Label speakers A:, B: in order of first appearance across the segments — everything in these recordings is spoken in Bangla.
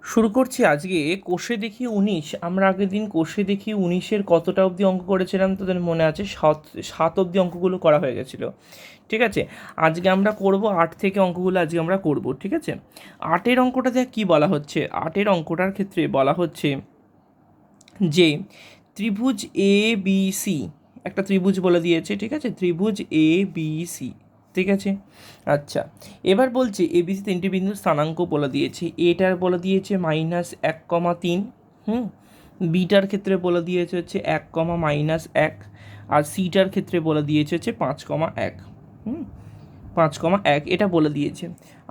A: শুরু করছি আজকে কোষে দেখি 19। আমরা আগের দিন কোষে দেখি 19-এর কতটা অবধি অঙ্ক করেছিলাম তোদের মনে আছে? সাত সাত অবধি অঙ্কগুলো করা হয়ে গেছিলো। ঠিক আছে, আজকে আমরা করব 8 থেকে অঙ্কগুলো আজকে আমরা করব। ঠিক আছে, 8-এর অঙ্কটাতে কী বলা হচ্ছে? 8-এর অঙ্কটার ক্ষেত্রে বলা হচ্ছে যে ত্রিভুজ এ বি সি, একটা ত্রিভুজ বলে দিয়েছে। ঠিক আছে, ত্রিভুজ এ বি সি। ঠিক আছে, আচ্ছা, এবার বলছে এবিসি তিনটি বিন্দুর স্থানাঙ্ক বলে দিয়েছে। এটার বলে দিয়েছে -1,3, বিটার ক্ষেত্রে বলে দিয়েছে হচ্ছে 1, -1, আর সিটার ক্ষেত্রে বলে দিয়েছে হচ্ছে 5,1। 5,1 এটা বলে দিয়েছে।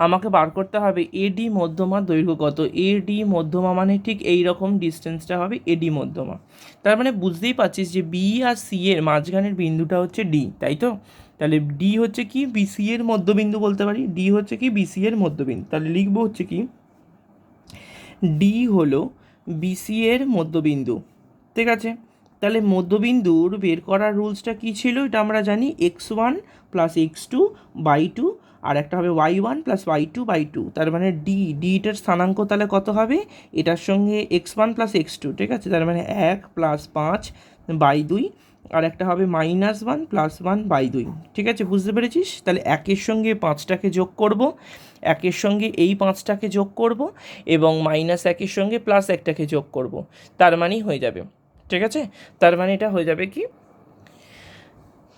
A: আমাকে বার করতে হবে এডি মধ্যমার দৈর্ঘ্য কত। এডি মধ্যমা মানে ঠিক এই রকম ডিস্টেন্সটা হবে এডি মধ্যমা। তার মানে বুঝতেই পারছিস যে বি আর সি এর মাঝখানের বিন্দুটা হচ্ছে ডি, তাই তো? তাহলে ডি হচ্ছে কি বিসি এর মধ্যবিন্দু বলতে পারি। ডি হচ্ছে কি বিসি এর মধ্যবিন্দু। তাহলে লিখবো হচ্ছে কি ডি হলো বিসি এর মধ্যবিন্দু। ঠিক আছে, তাহলে মধ্যবিন্দুর বের করার রুলসটা কী ছিল এটা আমরা জানি, x1 + x2/2, আর একটা হবে y1 + y2/2। তার মানে ডিটার স্থানাঙ্ক তাহলে কত হবে? এটার সঙ্গে x1 + x2। ঠিক আছে, তার মানে 1 + 5/2, আর একটা হবে -1 + 1/2। ঠিক আছে, বুঝতে পেরেছিস? তাহলে একের সঙ্গে 5টাকে যোগ করব, একের সঙ্গে এই 5টাকে যোগ করব, এবং -1-এর সঙ্গে +1টাকে যোগ করব। তার মানেই হয়ে যাবে। ঠিক আছে, তার মানে এটা হয়ে যাবে কি,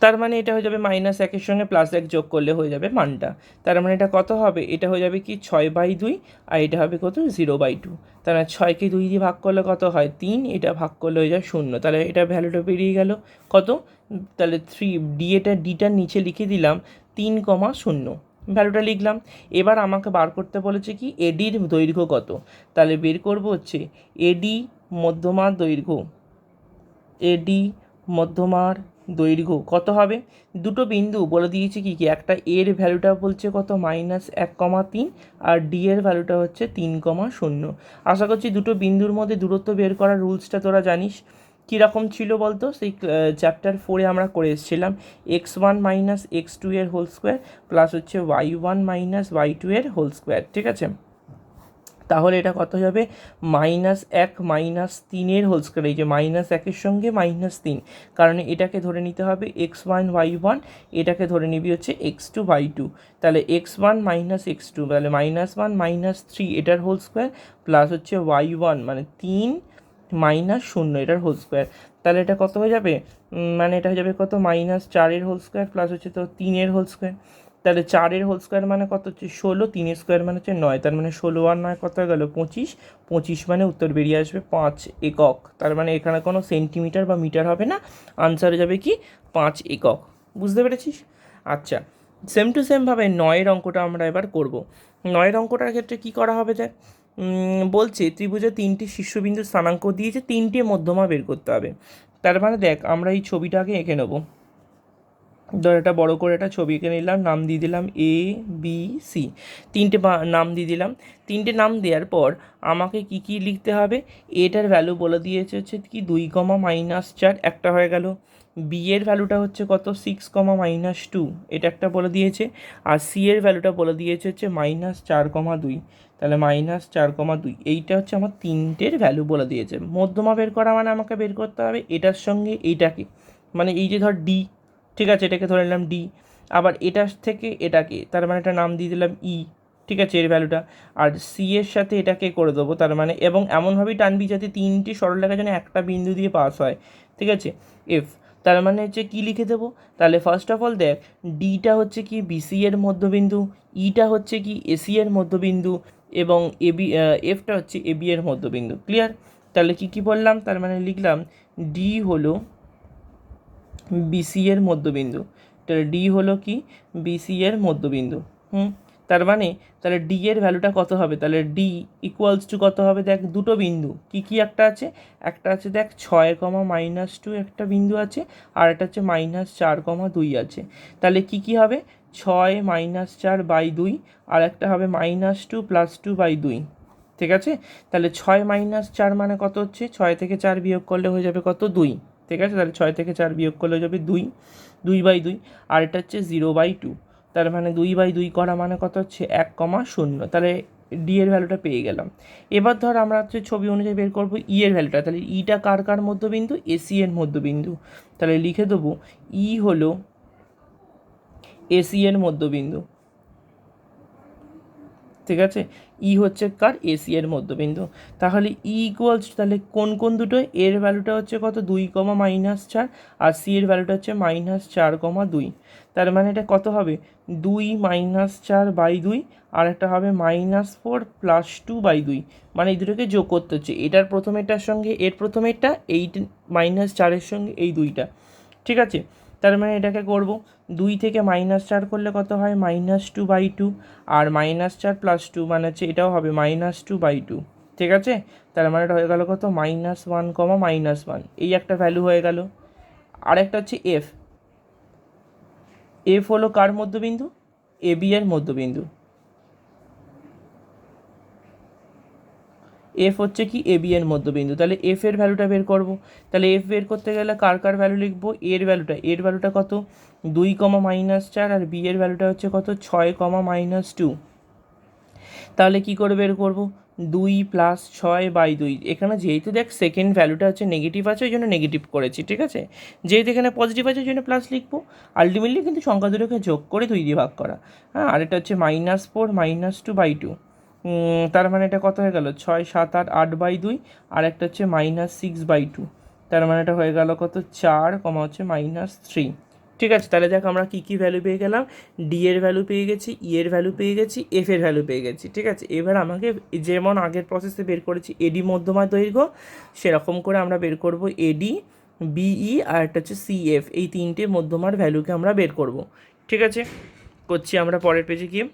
A: তার মানে এটা হয়ে যাবে -1-এর সঙ্গে +1 যোগ করলে হয়ে যাবে মানটা। তার মানে এটা কত হবে? এটা হয়ে যাবে কি 6/2, আর এটা হবে কত? 0/2। তার মানে 6কে 2 দিয়ে ভাগ করলে কত হয়? 3। এটা ভাগ করলে হয়ে যায় 0। তাহলে এটা ভ্যালুটা বেরিয়ে গেল কত? তাহলে ডিটার নিচে লিখে দিলাম 3,0, ভ্যালুটা লিখলাম। এবার আমাকে বার করতে বলেছে কি এডির দৈর্ঘ্য কত। তাহলে বের করব হচ্ছে এডি মধ্যমার দৈর্ঘ্য। এডি মধ্যমার দৈর্ঘ্য কত হবে? দুটো বিন্দু বলে দিয়েছে কি কি, একটা এর ভ্যালুটা বলছে কত -1,3, আর ডি এর ভ্যালুটা হচ্ছে 3,0। আশা করছি দুটো বিন্দুর মধ্যে দূরত্ব বের করার রুলসটা তোরা জানিস। কীরকম ছিল বলতো? সেই চ্যাপ্টার 4-এ আমরা করে এসেছিলাম x1 - x2 এর হোল স্কোয়ার প্লাস হচ্ছে y1 - y2 এর হোল স্কোয়ার। ঠিক আছে, তাহলে এটা কত যাবে? -1 - 3 হোল স্কোয়ার। এই যে -1-এর সঙ্গে -3, কারণ এটাকে ধরে নিতে হবে x1 y1, এটাকে ধরে নিবি হচ্ছে x2/2। তাহলে x1 - x2, তাহলে -1 - 3 এটার হোল স্কোয়ার, প্লাস হচ্ছে y1 মানে 3 - 0 এটার হোল স্কোয়ার। তাহলে এটা কত হয়ে যাবে? মানে এটা হয়ে যাবে কত? -4 হোল স্কোয়ার প্লাস হচ্ছে তো 3 হোল স্কোয়ার। তাহলে 4 হোল স্কোয়ার মানে কত হচ্ছে? 16। 3 স্কোয়ার মানে হচ্ছে 9। তার মানে 16 আর 9 কত হয়ে গেল? 25। 25 মানে উত্তর বেরিয়ে আসবে 5 একক। তার মানে এখানে কোনো সেন্টিমিটার বা মিটার হবে না, আনসারে যাবে কি 5 একক। বুঝতে পেরেছিস? আচ্ছা, সেম টু সেমভাবে 9-এর অঙ্কটা আমরা এবার করব। 9-এর অঙ্কটার ক্ষেত্রে কী করা হবে? দেখ, বলছে ত্রিভুজের 3টি শীর্ষবিন্দুর স্থানাঙ্ক দিয়েছে, 3টে মধ্যমা বের করতে হবে। তার মানে দেখ, আমরা এই ছবিটাকে এঁকে নেব। ধর এটা বড় করে একটা ছবি এঁকে নিলাম, নাম দিয়ে দিলাম এ বি সি। তিনটে নাম দিয়ে দিলাম। তিনটে নাম দেওয়ার পর আমাকে কি কি লিখতে হবে? এটার ভ্যালু বলে দিয়েছে হচ্ছে কি 2, -4, একটা হয়ে গেল। বি এর ভ্যালুটা হচ্ছে কত? 6, -2, এটা একটা বলে দিয়েছে। আর সি এর ভ্যালুটা বলে দিয়েছে হচ্ছে -4,2। তাহলে -4,2 এইটা হচ্ছে আমার তিনটের ভ্যালু বলে দিয়েছে। মধ্যমা বের করা মানে আমাকে বের করতে হবে এটার সঙ্গে এইটাকে, মানে এই যে ধর ডি, ঠিক আছে, এটাকে ধরে নিলাম ডি। আবার এটার থেকে এটাকে, তার মানে এটা নাম দিয়ে দিলাম ই। ঠিক আছে, এর ভ্যালুটা। আর সি এর সাথে এটাকে করে দেবো, তার মানে এবং এমনভাবেই টানবি যাতে তিনটি সরলরেখা যেন একটা বিন্দু দিয়ে পাস হয়। ঠিক আছে, এফ। তার মানে হচ্ছে কী লিখে দেবো? তাহলে ফার্স্ট অফ অল দেখ, ডিটা হচ্ছে কি বিসি এর মধ্যবিন্দু, ইটা হচ্ছে কি এসি এর মধ্যবিন্দু, এবং এবি এফটা হচ্ছে এবি এর মধ্যবিন্দু। ক্লিয়ার? তাহলে কি কি বললাম? তার মানে লিখলাম ডি হলো বিসি এর মধ্যবিন্দু। তাহলে ডি হলো কি বিসি এর মধ্যবিন্দু। তার মানে তাহলে ডি এর ভ্যালুটা কত হবে? তাহলে ডি ইকুয়ালস টু কত হবে? দেখ, দুটো বিন্দু কি কি একটা আছে, একটা আছে দেখ 6, -2 একটা বিন্দু আছে, আর একটা হচ্ছে -4,2 আছে। তাহলে কি কি হবে? 6 - 4/2, আর একটা হবে -2 + 2/2। ঠিক আছে, তাহলে 6 - 4 মানে কত হচ্ছে? 6 থেকে 4 বিয়োগ করলে হয়ে যাবে কত? 2। ঠিক আছে, তাহলে 6 থেকে 4 বিয়োগ করলে হয়ে যাবে 2, 2/2। আর এটা হচ্ছে 0/2। তার মানে 2/2 করা মানে কত হচ্ছে? 1,0। তাহলে ডি এর ভ্যালুটা পেয়ে গেলাম। এবার ধর আমরা হচ্ছে ছবি অনুযায়ী বের করবো ই এর ভ্যালুটা, তাহলে ইটা কার কার মধ্যবিন্দু, এসি এর মধ্যবিন্দু, তাহলে লিখে দেবো ই হলো এসি এর মধ্যবিন্দু, ঠিক আছে, ই হচ্ছে কার, এসি এর মধ্যবিন্দু। তাহলে ই ইকুয়ালস, তাহলে কোন কোন দুটো, এর ভ্যালুটা হচ্ছে কত 2,-4 আর সি এর ভ্যালুটা হচ্ছে -4,2, তার মানে এটা কত হবে 2 - 4/2 আর একটা হবে -4 + 2/2, মানে এই দুটোকে যোগ করতে হচ্ছে, এটার প্রথমেরটার সঙ্গে এর প্রথমেরটা, এই -4-এর সঙ্গে এই দুইটা, ঠিক আছে। তার মানে এটাকে করব 2 থেকে -4 করলে কত হয় -2/2 আর -4 + 2 মানে হচ্ছে এটাও হবে -2/2, ঠিক আছে। তার মানে এটা হয়ে গেল কত -1, -1, এই একটা ভ্যালু হয়ে গেল। আরেকটা হচ্ছে এফ, এফ হলো কার মধ্যবিন্দু, এ বি এর মধ্যবিন্দু, এফ হচ্ছে কি এ বি এর মধ্যবিন্দু, তাহলে এফ এর ভ্যালুটা বের করব। তাহলে এফ বের করতে গেলে কার কার ভ্যালু লিখবো, এর ভ্যালুটা কত 2, -4 আর বি এর ভ্যালুটা হচ্ছে কত 6, -2, তাহলে কি করে বের করব 2 + 6/2, এখানে যেহেতু দেখ সেকেন্ড ভ্যালুটা হচ্ছে নেগেটিভ আছে ওই জন্য নেগেটিভ করেছি, ঠিক আছে, যেহেতু এখানে পজিটিভ আছে ওই জন্য প্লাস লিখবো, আলটিমেটলি কিন্তু সংখ্যা দুটোকে যোগ করে 2 দিয়ে ভাগ করা, হ্যাঁ। আর এটা হচ্ছে -4 -2/2, তার মানে এটা কত হয়ে গেল 6, 7, 8, 8/2 আর একটা হচ্ছে -6/2, তার মানে এটা হয়ে গেল কত 4, হচ্ছে -3, ঠিক আছে। তাহলে দেখ আমরা কী কী ভ্যালু পেয়ে গেলাম, ডি এর ভ্যালু পেয়ে গেছি, ই এর ভ্যালু পেয়ে গেছি, এফ এর ভ্যালু পেয়ে গেছি, ঠিক আছে। এবার আমাকে যেমন আগের প্রসেসে বের করেছি এডি মধ্যমা দৈর্ঘ্য, সেরকম করে আমরা বের করব এডি, বিই আর একটা হচ্ছে সিএফ, এই তিনটে মধ্যমার ভ্যালুকে আমরা বের করব, ঠিক আছে। করছি আমরা পরের পেজে গিয়ে,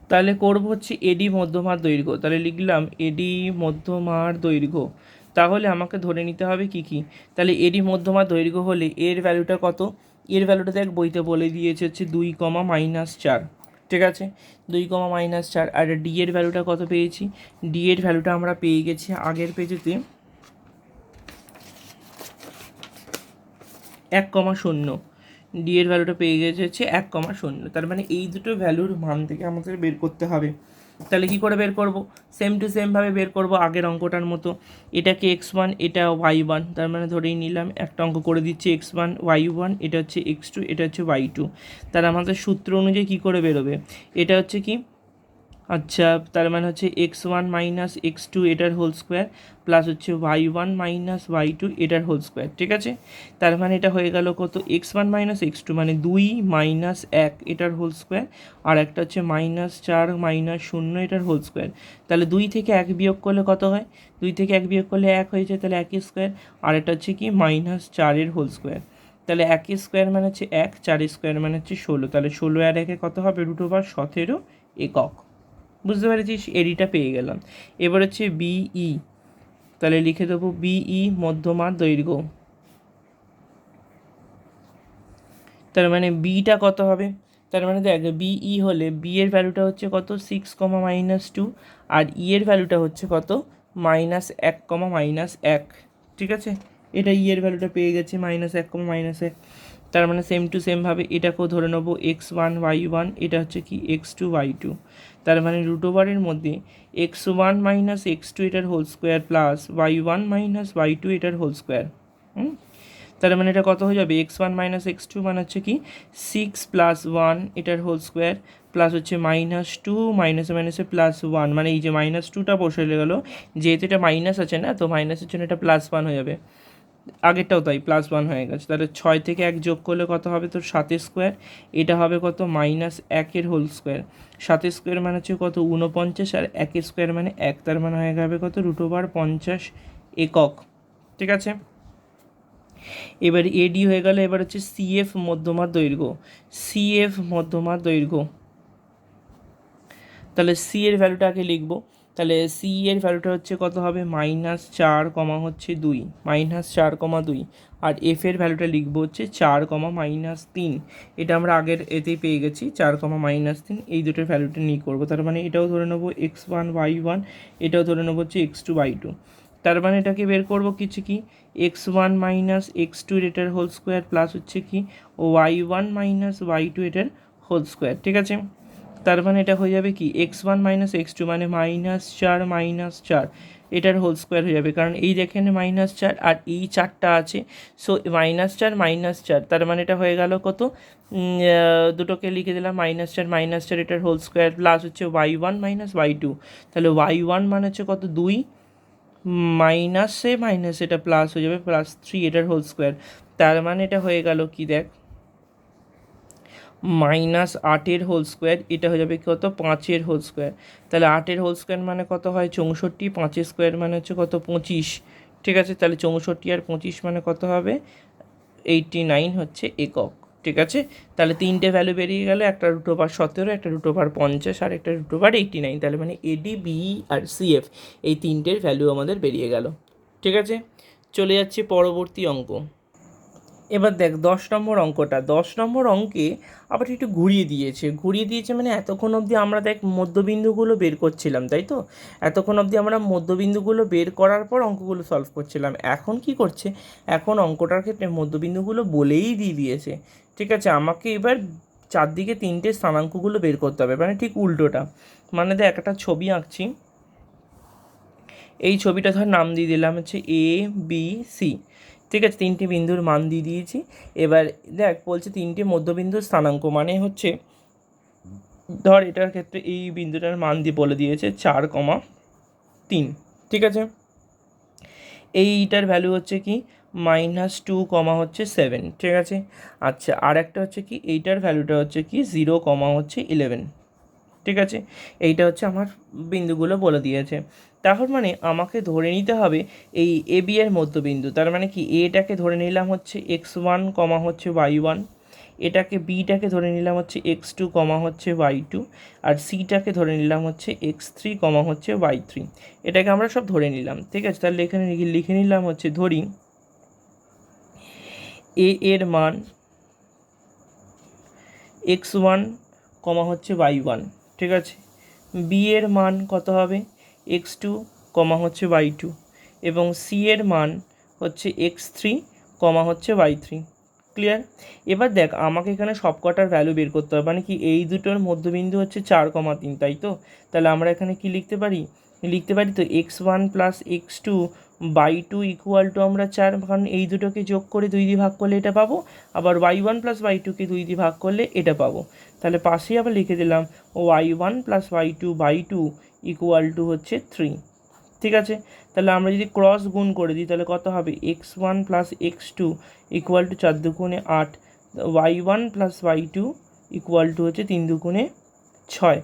A: তাহলে করব হচ্ছে এডি মধ্যমার দৈর্ঘ্য, তাহলে লিখলাম এডি মধ্যমার দৈর্ঘ্য, তাহলে আমাকে ধরে নিতে হবে কি কি, তাহলে এডি মধ্যমার দৈর্ঘ্য হলে এর ভ্যালুটা কত, এর ভ্যালুটা দেখ বইতে বলে দিয়েছে হচ্ছে 2, -4, ঠিক আছে, 2, -4, আর ডি এর ভ্যালুটা কত পেয়েছি, ডি এর ভ্যালুটা আমরা পেয়ে গেছি আগের পেজেতে 1,0, ডি এর ভ্যালুটা পেয়ে গেছে হচ্ছে 1,0, তার মানে এই দুটো ভ্যালুর মান থেকে আমাদের বের করতে হবে। তাহলে কী করে বের করব, সেম টু সেমভাবে বের করব আগের অঙ্কটার মতো, এটাকে x1 এটা y1, তার মানে ধরেই নিলাম একটা অঙ্ক করে দিচ্ছি x1 y1, এটা হচ্ছে x2 এটা হচ্ছে y2, তার আমাদের সূত্র অনুযায়ী কী করে বেরোবে, এটা হচ্ছে কি, আচ্ছা তার মানে হচ্ছে x1 - x2 এটার হোল স্কোয়ার প্লাস হচ্ছে y1 - y2 এটার হোল স্কোয়ার, ঠিক আছে। তার মানে এটা হয়ে গেল কত x1 - x2 মানে 2 - 1 এটার হোল স্কোয়ার আর একটা হচ্ছে -4 - 0 এটার হোল স্কোয়ার, তাহলে 2 থেকে 1 বিয়োগ করলে কত হয়, 2 থেকে 1 বিয়োগ করলে 1 হয়ে যায়, তাহলে 1 স্কোয়ার আর এটা হচ্ছে কি -4 এর হোল স্কোয়ার, তাহলে 1 স্কোয়ার মানে হচ্ছে 1, 4 স্কোয়ার মানে হচ্ছে 16, তাহলে 16 আর 1 কত হবে √17 একক, বুঝতে পেরেছিস, এডিটা পেয়ে গেলাম। এবার হচ্ছে বিই, তাহলে লিখে দেবো বিই মধ্যমার দৈর্ঘ্য, তার মানে বিটা কত হবে, তার মানে দেখ বিই হলে বি এর ভ্যালুটা হচ্ছে কত 6, -2 আর ই এর ভ্যালুটা হচ্ছে কত -1, -1, ঠিক আছে, এটা ই এর ভ্যালুটা পেয়ে গেছি -1, -1, তার মানে সেম টু সেমভাবে এটাকেও ধরে নেবো x1 y1 এটা হচ্ছে কি x2 y2, তার মানে √এর মধ্যে x1 - x2 এটার whole square plus y1 - y2 এটার হোল স্কোয়ার, তার মানে এটা কত হয়ে যাবে x1 - x2 মানে হচ্ছে কি 6 + 1 এটার হোল স্কোয়ার প্লাস হচ্ছে -2 মাইনাসে +1, মানে এই যে -2টা বসে গেলো, যেহেতু এটা মাইনাস আছে না তো মাইনাসের জন্য এটা +1 হয়ে যাবে, আগেরটাও তাই +1 হয়ে গেছে, তাহলে 6 থেকে 1 যোগ করলে কত হবে তোর 7 স্কোয়ার, এটা হবে কত -1 হোল স্কোয়ার, 7 স্কোয়ার মানে হচ্ছে কত 49 আর 1 স্কোয়ার মানে 1, তার মানে হয়ে যাবে কত √50 একক, ঠিক আছে। এবার এডি হয়ে গেল, এবার হচ্ছে সিএফ মধ্যমার দৈর্ঘ্য, সিএফ মধ্যমার দৈর্ঘ্য, তাহলে সি এর ভ্যালুটা আগে লিখবো, তাহলে সি এর ভ্যালুটা হচ্ছে কত হবে -4, হচ্ছে 2 -4, আর এফ এর ভ্যালুটা লিখবো হচ্ছে 4, -3, এটা আমরা আগের এতেই পেয়ে গেছি 4, -3, এই দুটোর ভ্যালুটা নিয়ে করবো, তার মানে এটাও ধরে নেবো x1 y1 এটাও ধরে নেবো হচ্ছে x2 y2, তার মানে এটাকে বের করবো কিছু কি x1 - x2 এটার হোল স্কোয়ার প্লাস হচ্ছে কি y1 - y2 এটার হোল স্কোয়ার, ঠিক আছে। তার মানে এটা হয়ে যাবে কি x1 মাইনাস x2 মানে -4 এটার হোল স্কোয়ার হয়ে যাবে, কারণ এই যেখানে -4 আর এই 4টা আছে, সো -4 তার মানে এটা হয়ে গেল কত, দুটোকে লিখে দিলাম -4 এটার হোল স্কোয়ার প্লাস হচ্ছে y1 মাইনাস y2, তাহলে y1 মানে হচ্ছে কত 2 মাইনাস এটা প্লাস হয়ে যাবে +3 এটার হোল স্কোয়ার, তার মানে এটা হয়ে গেল কি দেখ -8 হোল স্কোয়ার, এটা হয়ে যাবে কত 5 হোল স্কোয়ার, তাহলে 8 হোল স্কোয়ার মানে কত হয় 64, 5 স্কোয়ার মানে হচ্ছে কত 25, ঠিক আছে, তাহলে 64 আর 25 মানে কত হবে 89 হচ্ছে একক, ঠিক আছে। তাহলে তিনটে ভ্যালু বেরিয়ে গেল, একটা √17, একটা √50 আর একটা √89, তাহলে মানে এডি বিই আর সিএফ এই তিনটের ভ্যালু আমাদের বেরিয়ে গেল, ঠিক আছে। চলে যাচ্ছে পরবর্তী অঙ্ক। এবার দেখ 10 নম্বর অঙ্কটা, 10 নম্বর অঙ্কে আবার একটু ঘুরিয়ে দিয়েছে মানে এতক্ষণ অবধি আমরা দেখ মধ্যবিন্দুগুলো বের করছিলাম, তাই তো, এতক্ষণ অবধি আমরা মধ্যবিন্দুগুলো বের করার পর অঙ্কগুলো সলভ করছিলাম, এখন কি করছে, এখন অঙ্কটার ক্ষেত্রে মধ্যবিন্দুগুলো বলেই দিয়েছে, ঠিক আছে। আমাকে এবার চারদিকে তিনটে স্থানাঙ্কগুলো বের করতে হবে, মানে ঠিক উল্টোটা, মানে দেখ একটা ছবি আঁকছি, এই ছবিটা ধর নাম দিয়ে দিলাম হচ্ছে এ বি সি, ঠিক আছে, তিনটি বিন্দুর মান দিয়ে দিয়েছি। এবার দেখ বলছে তিনটি মধ্যবিন্দুর স্থানাঙ্ক, মানে হচ্ছে ধর এটার ক্ষেত্রে এই বিন্দুটার মান দিয়ে বলে দিয়েছে 4,3, ঠিক আছে, এইটার ভ্যালু হচ্ছে কি -2, 7, ঠিক আছে। আচ্ছা, আর একটা হচ্ছে কি এইটার ভ্যালুটা হচ্ছে কি 0,11, ঠিক আছে, এইটা হচ্ছে আমার বিন্দুগুলো বলে দিয়েছে। তাহলে মানে আমাকে ধরে নিতে হবে এই এ বি এর মধ্যবিন্দু, তার মানে কি এটাকে ধরে নিলাম হচ্ছে x1, হচ্ছে y1, এটাকে বিটাকে ধরে নিলাম হচ্ছে x2, হচ্ছে y2, আর সিটাকে ধরে নিলাম হচ্ছে x3, হচ্ছে y3, এটাকে আমরা সব ধরে নিলাম, ঠিক আছে। তাহলে এখানে লিখে নিলাম হচ্ছে ধরি এ এর মান x1, হচ্ছে y1, ঠিক আছে, বি এর মান কত হবে x2, হচ্ছে y2, এবং সি এর মান হচ্ছে x3, হচ্ছে y3, ক্লিয়ার। এবার দেখ আমাকে এখানে সবকটার ভ্যালু বের করতে হবে, মানে কি এই দুটোর মধ্যবিন্দু হচ্ছে 4,3, তাই তো, তাহলে আমরা এখানে কি লিখতে পারি তো x1 plus x2 by 2 equal to আমরা 4, কারণ এই দুটোকে যোগ করে 2 দিয়ে ভাগ করলে এটা পাবো, আবার y1 প্লাস y2কে 2 দিয়ে ভাগ করলে এটা পাবো, তাহলে পাশেই আবার লিখে দিলাম y1 plus y2 by 2 equal to হচ্ছে 3, ঠিক আছে। তাহলে আমরা যদি ক্রস গুণ করে দিই তাহলে কত হবে x1 plus x2 equal to 4 দুগুণে 8, y1 plus y2 equal to হচ্ছে 3 দুগুণে 6,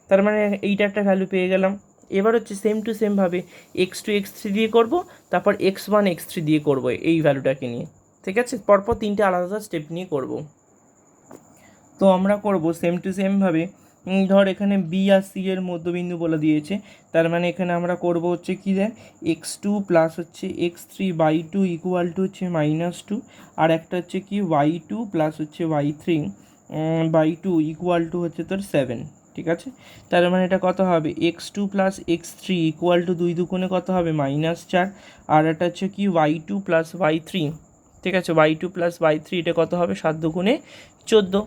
A: তার মানে এইটা একটা ভ্যালু পেয়ে গেলাম। এবার হচ্ছে সেম টু সেমভাবে x2 x3 দিয়ে করব, তারপর x1 x3 দিয়ে করব এই ভ্যালুটাকে নিয়ে, ঠিক আছে, পরপর তিনটে আলাদা স্টেপ নিয়ে করব। তো আমরা করব সেম টু সেমভাবে, ধর এখানে বি আর সি এর মধ্যবিন্দু বলে দিয়েছে, তার মানে এখানে আমরা করব হচ্ছে কি দেখ x2 প্লাস হচ্ছে x3 বাই 2 ইকুয়াল টু হচ্ছে -2, আর একটা হচ্ছে কি y2 প্লাস হচ্ছে y3 বাই 2 ইকুয়াল টু হচ্ছে তোর 7, ঠিক আছে। তার মানে এটা কত হবে x2 plus x3 equal to 2 দুগুণে কত হবে -4, আর এটা হচ্ছে কি y2 প্লাস y3, ঠিক আছে, y2 প্লাস y3 এটা কত হবে 7 দুগুণে 14,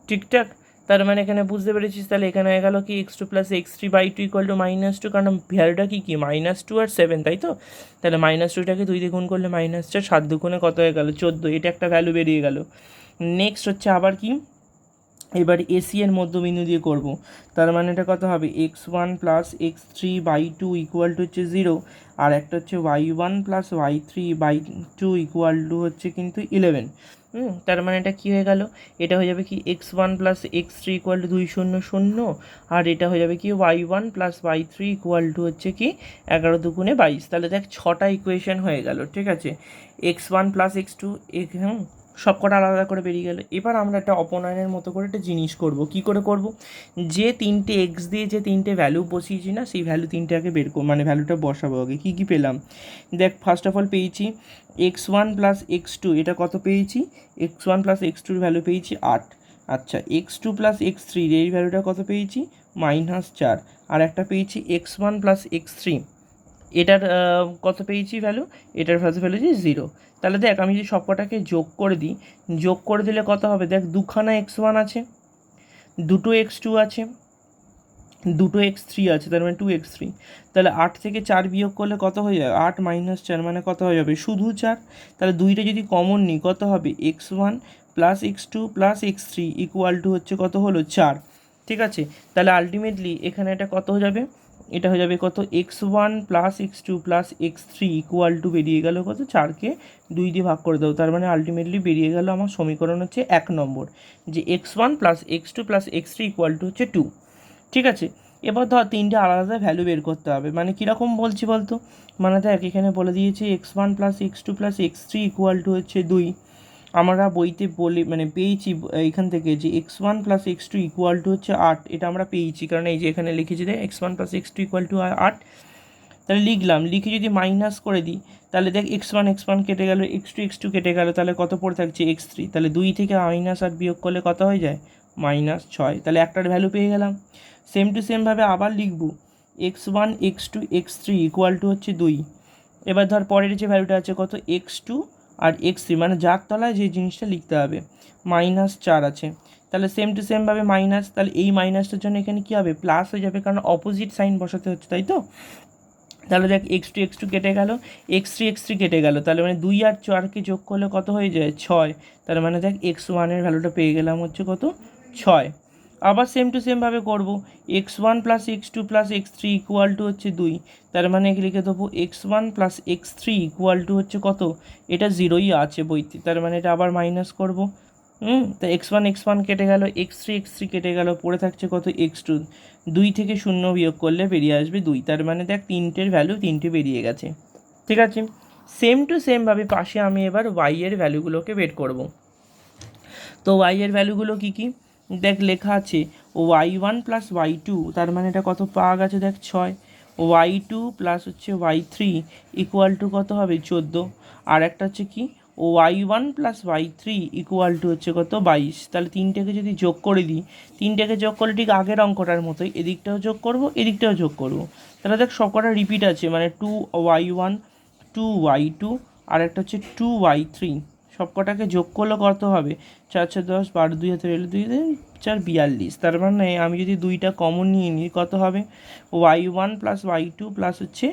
A: ঠিকঠাক। তার মানে এখানে বুঝতে পেরেছিস, তাহলে এখানে হয়ে গেল কি x2 plus x3 by 2 equal to -2, কারণ ভ্যালুটা কি -2 আর 7, তাই তো, তাহলে -2টাকে 2 দিয়ে গুণ করলে -4, 7 দুগুণে কত হয়ে গেল 14, এটা একটা ভ্যালু বেরিয়ে গেল। নেক্সট হচ্ছে আবার কি এবার এসি এর মধ্যবিন্দু দিয়ে করব, তার মানে এটা কত হবে x1 plus x3 by 2 equal to হচ্ছে 0, আর একটা হচ্ছে y1 plus y3 by 2 equal to হচ্ছে কিন্তু 11, তার মানে এটা কী হয়ে গেল, এটা হয়ে যাবে কি x1 plus x3 equal to 2 0 0, আর এটা হয়ে যাবে কি y1 plus y3 equal to হচ্ছে কি 11 দুগুণে 22, তাহলে দেখ 6টা ইকুয়েশন হয়ে গেল, ঠিক আছে, x1 প্লাস x2 সব কটা আলাদা করে বেরিয়ে গেল। এবার আমরা একটা অপনয়নের মতো করে একটা জিনিস করব, কি করে করব, যে তিনটে এক্স দিয়ে যে তিনটে ভ্যালু বসিয়েছি না, সেই ভ্যালু তিনটে আগে বের করব, মানে ভ্যালুটা বসাবো আগে। কী কী পেলাম দেখ, ফার্স্ট অফ অল পেয়েছি x1 প্লাস x2, এটা কত পেয়েছি x1 প্লাস x2-র ভ্যালু পেয়েছি 8, আচ্ছা x2 প্লাস x3 এই ভ্যালুটা কত পেয়েছি -4, আর একটা পেয়েছি x1 প্লাস x3, এটার কত পেয়েছি ভ্যালু, এটার ভ্যালু পেয়েছি 0। তাহলে দেখ আমি যদি সবকটাকে যোগ করে দিই, যোগ করে দিলে কত হবে দেখ, দুখানা x1 আছে, দুটো x2 আছে, দুটো এক্স থ্রি আছে, তার মানে 2x3। তাহলে 8 থেকে 4 বিয়োগ করলে কত হয়ে যাবে, 8 - 4 মানে কত হয়ে যাবে, শুধু 4। তাহলে দুইটা যদি কমন নিই কত হবে, x1 plus x2 plus x3 equal to হচ্ছে কত হলো 4। ঠিক আছে, তাহলে আলটিমেটলি এখানে এটা কত হয়ে যাবে, এটা হয়ে যাবে কত, x1 plus x2 plus x3 equal to বেরিয়ে গেল কত, 4কে 2 দিয়ে ভাগ করে দাও। তার মানে আলটিমেটলি বেরিয়ে গেল আমার সমীকরণ হচ্ছে 1 নম্বর, যে x1 plus x2 plus x3 equal to হচ্ছে 2। ঠিক আছে, এবার ধর তিনটে আলাদা ভ্যালু বের করতে হবে। মানে কীরকম বলছি বলতো, মানে দেখ এখানে বলে দিয়েছি x1 plus x2 plus x3 equal to হচ্ছে 2। আমরা বইতে বলে মানে পেয়েছি এইখান থেকে যে x1 plus x2 equal to হচ্ছে 8, এটা আমরা পেয়েছি কারণ এই যে এখানে লিখেছি দেখ x1 plus x2 equal to 8। তাহলে লিখলাম, লিখে যদি মাইনাস করে দিই তাহলে দেখ x1 কেটে গেল, x2 কেটে গেল, তাহলে কত পড়ে থাকছে x3। তাহলে 2 থেকে -8 বিয়োগ করলে কত হয়ে যায়, -6। তাহলে একটার ভ্যালু পেয়ে গেলাম। সেম টু সেমভাবে আবার লিখব, x1 x2 x3 equal to হচ্ছে 2। এবার ধর পরের যে ভ্যালুটা আছে কত, x2 আর x3, মানে যার তলায় যে জিনিসটা লিখতে হবে, -4 আছে। তাহলে সেম টু সেমভাবে মাইনাস, তাহলে এই মাইনাসটার জন্য এখানে কী হবে, প্লাস হয়ে যাবে, কারণ অপোজিট সাইন বসাতে হচ্ছে, তাই তো। তাহলে দেখ x2 কেটে গেল, x3 কেটে গেল, তাহলে মানে 2 আর 4কে যোগ করলে কত হয়ে যায়, 6। তার মানে দেখ x1-এর ভ্যালুটা পেয়ে গেলাম হচ্ছে কত, 6। আবার সেম টু সেমভাবে করবো, x1 plus x2 plus x3 equal to হচ্ছে 2। তার মানে লিখে দেবো x1 plus x3 equal to হচ্ছে কত, এটা 0ই আছে বইতে, তার মানে এটা আবার মাইনাস করবো। তো x1 কেটে গেল, x3 কেটে গেল, পড়ে থাকছে কত, x2। 2 থেকে 0 বিয়োগ করলে বেরিয়ে আসবে 2। তার মানে দেখ তিনটের ভ্যালু তিনটে বেরিয়ে গেছে। ঠিক আছে, সেম টু সেমভাবে পাশে আমি এবার y-এর ভ্যালুগুলোকে বের করব। তো y-এর ভ্যালুগুলো কী কী দেখ লেখা আছে, y1 প্লাস y2, তার মানে এটা কত পাওয়া গেছে দেখ 6। y2 প্লাস হচ্ছে y3 ইকুয়াল টু কত হবে, 14। আর একটা হচ্ছে কি, y1 plus y3 equal to হচ্ছে কত, 22। তাহলে তিনটেকে যদি যোগ করে দিই, তিনটেকে যোগ করলে ঠিক আগের অঙ্কটার মতোই এদিকটাও যোগ করব এদিকটাও যোগ করব। তাহলে দেখ সবকটা রিপিট আছে, মানে 2y1 2y2 আর একটা হচ্ছে 2y3, সবকটাকে যোগ করলে কত হবে, 4 4 10 12 2 হাতে এলো 2 4 42। তার মানে আমি যদি দুইটা কমন নিয়ে নিই কত হবে, y1 প্লাস y2 প্লাস হচ্ছে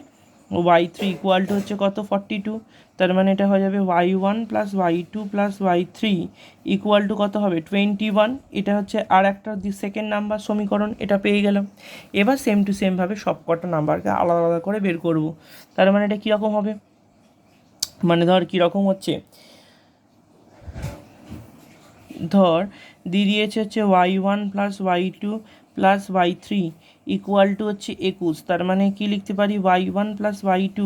A: y3 ইকুয়াল টু হচ্ছে কত, 42। তার মানে এটা হয়ে যাবে y1 plus y2 plus y3 equal to কত হবে, 21। এটা হচ্ছে আর একটা সেকেন্ড নাম্বার সমীকরণ, এটা পেয়ে গেলাম। এবার সেম টু সেমভাবে সবকটা নাম্বারকে আলাদা আলাদা করে বের করব। তার মানে এটা কীরকম হবে, মানে ধর কীরকম হচ্ছে, ধর দিয়েছে হচ্ছে y1 plus y2 plus y3 equal to হচ্ছে 21। তার মানে কি লিখতে পারি, y1 প্লাস y2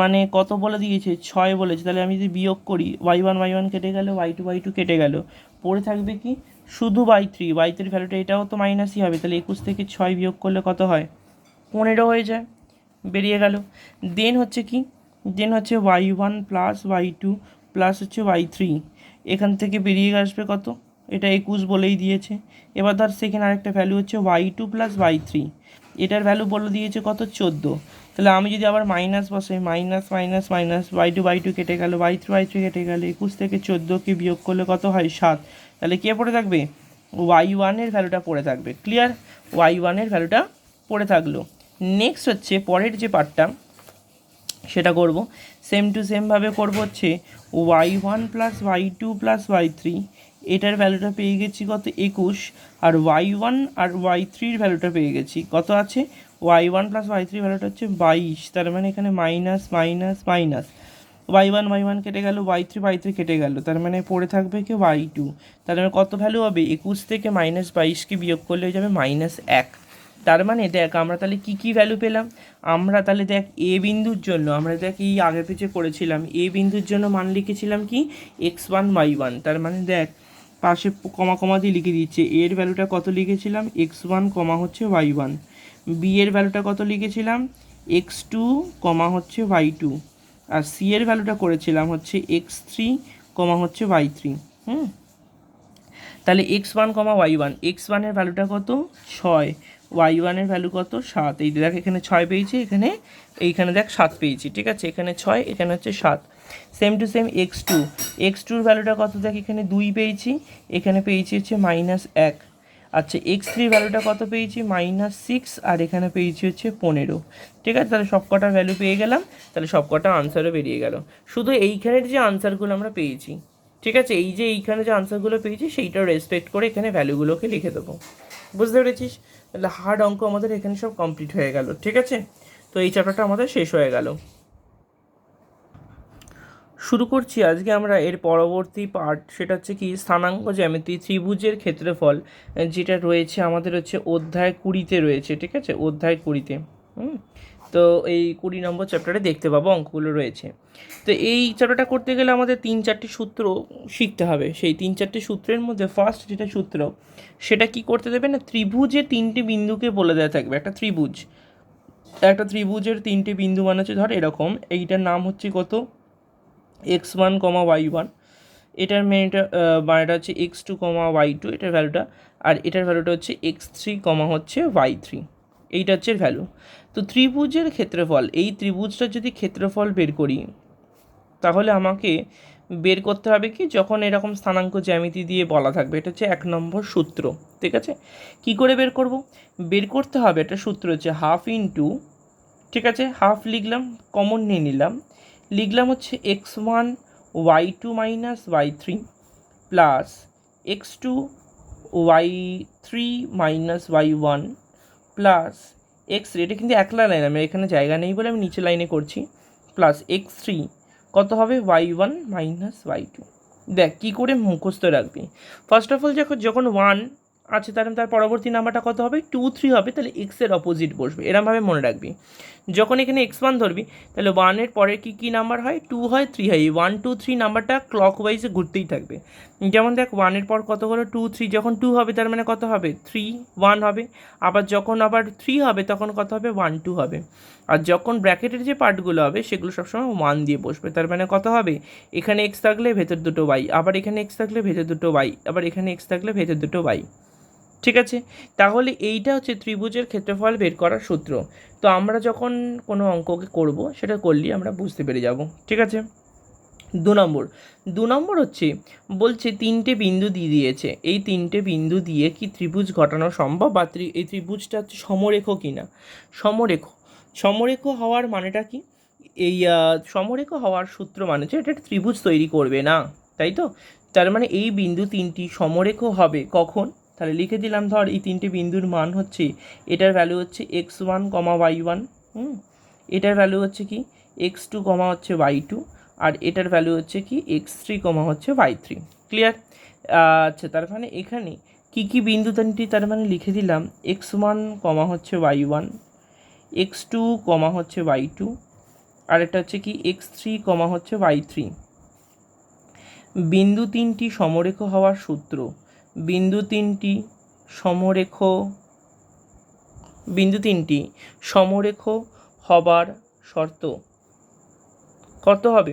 A: মানে কত বলে দিয়েছে, 6 বলেছে। তাহলে আমি যদি বিয়োগ করি, y1 কেটে গেল, y2 কেটে গেল, পড়ে থাকবে কি, শুধু y3 ভ্যালুটা এটাও তো মাইনাসই হবে। তাহলে 21 থেকে 6 বিয়োগ করলে কত হয়, 15 হয়ে যায়, বেরিয়ে গেল। দেন হচ্ছে কি, দেন হচ্ছে y1 প্লাস y2 প্লাস হচ্ছে y3, এখান থেকে বেরিয়ে আসবে কত, এটা 21 বলেই দিয়েছে। এবার ধর সেকেন্ড আরেকটা ভ্যালু হচ্ছে y2 প্লাস y3, এটার ভ্যালু বলে দিয়েছে কত, 14। তাহলে আমি যদি আবার মাইনাস বসাই, মাইনাস মাইনাস মাইনাস, y2 কেটে গেল, y3 কেটে গেল, 21 থেকে 14কে বিয়োগ করলে কত হয়, 7। তাহলে কে পড়ে থাকবে, y1-এর ভ্যালুটা পড়ে থাকবে। ক্লিয়ার, y1-এর ভ্যালুটা পড়ে থাকলো। নেক্সট হচ্ছে পরের যে পার্টটা সেটা করব, সেম টু সেমভাবে করব হচ্ছে y1 plus y2 plus y3, এটার ভ্যালুটা পেয়ে গেছি কত, 21। আর y1 আর y3-র ভ্যালুটা পেয়ে গেছি কত আছে, y1 প্লাস y3 ভ্যালুটা হচ্ছে 22। তার মানে এখানে মাইনাস মাইনাস মাইনাস, y1 কেটে গেল, y3 কেটে গেল, তার মানে পড়ে থাকবে কি y2। তার মানে কত ভ্যালু হবে, 21 থেকে -22কে বিয়োগ করলে হয়ে যাবে -1। তার মানে দেখ আমরা তাহলে কি কি ভ্যালু পেলাম, আমরা তাহলে দেখ এ বিন্দুর জন্য আমরা দেখ এই আগে পিছে করেছিলাম, এ বিন্দুর জন্য মান লিখেছিলাম কি, x1 y1। তার মানে দেখ পাশে কমা কমা দিয়ে লিখে দিচ্ছে, এর ভ্যালুটা কত লিখেছিলাম, x1 কমা হচ্ছে y1। বি এর ভ্যালুটা কত লিখেছিলাম, x2 কমা হচ্ছে y2। আর সি এর ভ্যালুটা করেছিলাম হচ্ছে x3 কমা হচ্ছে y3। তাহলে x1 কমা y1, x1-এর ভ্যালুটা কত, 6, y1-এর ভ্যালু কত, 7। এই দেখ এখানে 6 পেয়েছি, এইখানে দেখ 7 পেয়েছি। ঠিক আছে, এখানে 6, এখানে হচ্ছে 7। সেম টু সেম x2-র ভ্যালুটা কত, দেখ এখানে 2 পেয়েছি, এখানে পেয়েছি হচ্ছে -1। আচ্ছা x3 ভ্যালুটা কত পেয়েছি -6, আর এখানে পেয়েছি হচ্ছে 15। ঠিক আছে, তাহলে সব কটা ভ্যালু পেয়ে গেলাম, তাহলে সব কটা আনসারও বেরিয়ে গেল। শুধু এইখানের যে আনসারগুলো আমরা পেয়েছি, ঠিক আছে, এই যে এইখানে যে আনসারগুলো পেয়েছি সেইটাও রেসপেক্ট করে এখানে ভ্যালুগুলোকে লিখে দেবো। বুঝতে পেরেছিস? তাহলে হার্ড অঙ্ক আমাদের এখানে সব কমপ্লিট হয়ে গেল। ঠিক আছে, তো এই চ্যাপ্টারটা আমাদের শেষ হয়ে গেল। শুরু করছি আজকে আমরা এর পরবর্তী পার্ট, সেটা হচ্ছে কি স্থানাঙ্ক জ্যামিতি ত্রিভুজের ক্ষেত্রফল, যেটা রয়েছে আমাদের হচ্ছে অধ্যায় 20-তে রয়েছে। ঠিক আছে, অধ্যায় 20-তে। তো এই 20 নম্বর চ্যাপ্টারে দেখতে পাবো অঙ্কগুলো রয়েছে। তো এই চ্যাপ্টারটা করতে গেলে আমাদের 3-4টি সূত্র শিখতে হবে। সেই 3-4টি সূত্রের মধ্যে ফার্স্ট যেটা সূত্র, সেটা কি করতে দেবে না, ত্রিভুজের 3টে বিন্দুকে বলে দেওয়া থাকবে। একটা ত্রিভুজের 3টে বিন্দু মানে হচ্ছে ধর এরকম, এইটার নাম হচ্ছে কত x1, y1, এটার মেনটা এটা হচ্ছে x2, y2 এটার ভ্যালুটা, আর এটার ভ্যালুটা হচ্ছে x3, হচ্ছে y3। এইটা হচ্ছে ভ্যালু। তো ত্রিভুজের ক্ষেত্রফল, এই ত্রিভুজটার যদি ক্ষেত্রফল বের করি, তাহলে আমাকে বের করতে হবে কি, যখন এরকম স্থানাঙ্ক জ্যামিতি দিয়ে বলা থাকবে। এটা হচ্ছে 1 নম্বর সূত্র। ঠিক আছে, কি করে বের করব? বের করতে হবে, একটা সূত্র হচ্ছে হাফ ইন্টু, ঠিক আছে, হাফ লিখলাম, কমন নিয়ে নিলাম, লিখলাম হচ্ছে x1 y2 minus y3 plus x2 y3 minus y1 plus x3, এটা কিন্তু একলা লাইন, আমি এখানে জায়গা নেই বলে আমি নিচে লাইনে করছি, প্লাস x3 কত হবে y1 মাইনাস y2। দেখ কী করে মুখস্থ রাখবি। ফার্স্ট অফ অল যখন 1 আছে তার পরবর্তী নাম্বারটা কত হবে 2, 3 হবে, তাহলে এক্সের অপোজিট বসবে, এরমভাবে মনে রাখবি। যখন এখানে x1 ধরবি, তাহলে 1-এর পরে কী নাম্বার হয়, 2 হয়, 3 হয়। এই 1, 2, 3 নাম্বারটা ক্লক ওয়াইজে ঘুরতেই থাকবে। যেমন দেখ 1-এর পর কত হলো 2, 3, যখন 2 হবে তার মানে কত হবে 3, 1 হবে। যখন 3 হবে তখন কত হবে 1, 2 হবে। আর যখন ব্র্যাকেটের যে পার্টগুলো হবে সেগুলো সবসময় 1 দিয়ে বসবে, তার মানে কত হবে, এখানে x থাকলে ভেতর দুটো y, আবার এখানে x থাকলে ভেতর দুটো y, আবার এখানে x থাকলে ভেতর দুটো y। ঠিক আছে, তাহলে এইটা হচ্ছে ত্রিভুজের ক্ষেত্রফল বের করার সূত্র। তো আমরা যখন কোনো অঙ্ককে করব, সেটা করলেই আমরা বুঝতে পেরে যাব। ঠিক আছে, 2 নম্বর হচ্ছে বলছে 3টে বিন্দু দিয়ে দিয়েছে, এই 3টে বিন্দু দিয়ে কি ত্রিভুজ ঘটানো সম্ভব, বা এই ত্রিভুজটা হচ্ছে সমরেখ কিনা। সমরেখ হওয়ার মানেটা কি, এই সমরেখ হওয়ার সূত্র মানে হচ্ছে এটা ত্রিভুজ তৈরি করবে না, তাই তো। তার মানে এই বিন্দু 3টি সমরেখ হবে কখন, তাহলে লিখে দিলাম, ধর এই 3টে বিন্দুর মান হচ্ছে, এটার ভ্যালু হচ্ছে x1, y1, এটার ভ্যালু হচ্ছে কি x2, হচ্ছে y2, আর এটার ভ্যালু হচ্ছে কি x3, হচ্ছে y3। ক্লিয়ার? আচ্ছা, তার মানে এখানে কি বিন্দু 3টি, তার মানে লিখে দিলাম x1, হচ্ছে y1, x2, হচ্ছে y2, আর এটা হচ্ছে কি x3, হচ্ছে y3। বিন্দু 3টি সমরেখ হওয়ার সূত্র, বিন্দু 3টি সমরেখ হবার শর্ত কত হবে,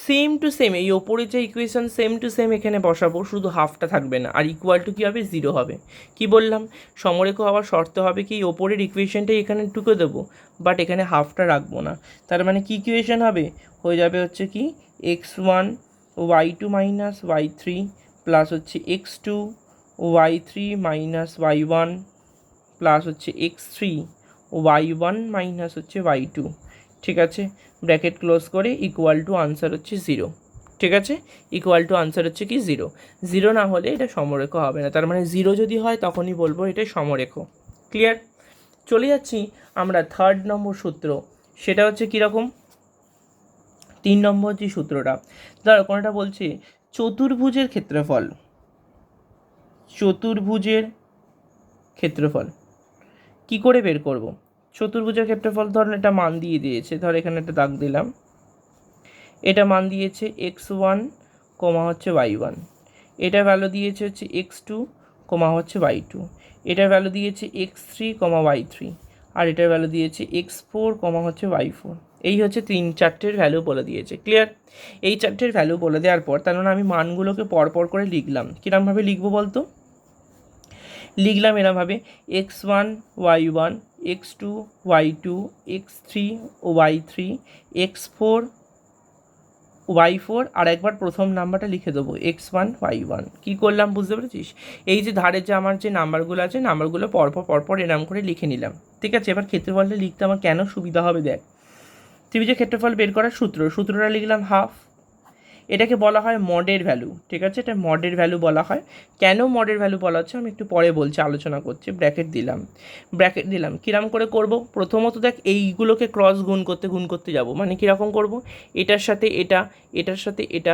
A: সেম টু সেম, এই ওপরে যে ইকুয়েশন সেম টু সেম এখানে বসাবো, শুধু হাফটা থাকবে না, আর ইকুয়াল টু কী হবে 0 হবে। কি বললাম, সমরেখ হওয়ার শর্ত হবে কি, ওপরের ইকুয়েশনটাই এখানে টুকে দেবো, বাট এখানে হাফটা রাখবো না। তার মানে কি ইকুয়েশন হবে, হয়ে যাবে হচ্ছে কি x1 y2 minus y3 plus হচ্ছে x2 y3 minus y1 plus হচ্ছে x3 y1 মাইনাস হচ্ছে y2। ঠিক আছে, ব্র্যাকেট ক্লোজ করে ইকুয়াল টু আনসার হচ্ছে 0। ঠিক আছে, ইকুয়াল টু আনসার হচ্ছে কি 0 না হলে এটা সমরেখ হবে না, তার মানে 0 যদি হয় তখনই বলবো এটা সমরেখ। ক্লিয়ার? চলে যাচ্ছি আমরা 3rd নম্বর সূত্র, সেটা হচ্ছে কীরকম, 3 নম্বর যে সূত্রটা, ধর কোনটা বলছে চতুর্ভুজের ক্ষেত্রফল কি করে বের করব। চতুর্ভুজের ক্ষেত্রফল, ধর এটা মান দিয়ে দিয়েছে, ধর এখানে একটা দাগ দিলাম, এটা মান দিয়েছে x1, হচ্ছে y1, এটা ভ্যালু দিয়েছে হচ্ছে x2, হচ্ছে y2, এটার ভ্যালু দিয়েছে x3, y3, আর এটার ভ্যালু দিয়েছে x4, হচ্ছে y4। এই হচ্ছে 3-4টের ভ্যালু বলে দিয়েছে। ক্লিয়ার? এই 4টের ভ্যালু বলে দেওয়ার পর তার মানে আমি মানগুলোকে পরপর করে লিখলাম। কীরকমভাবে লিখবো বলতো, লিখলাম এরমভাবে x1 y1, x2 y2, x3 y3, x4 y4 আর একবার প্রথম নাম্বারটা লিখে দেবো x1 y1। কী করলাম বুঝতে পেরেছিস? এই যে ধারে যে আমার যে নাম্বারগুলো আছে নাম্বারগুলো পরপর এরম করে লিখে নিলাম। ঠিক আছে, এবার ক্ষেত্রফলটা লিখতে আমার কেন সুবিধা হবে দেখ। ত্রিভুজের ক্ষেত্রফল বের করার সূত্রটা লিখলাম হাফ। এটাকে বলা হয় মডের ভ্যালু। ঠিক আছে, এটা মডের ভ্যালু বলা হয়। কেন মডের ভ্যালু বলা হচ্ছে আমি একটু পরে বলছি, আলোচনা করছি। ব্র্যাকেট দিলাম কিরম করে করব? প্রথমত দেখ, এইগুলোকে ক্রস গুণ করতে যাব। মানে কীরকম করব? এটার সাথে এটার সাথে এটা,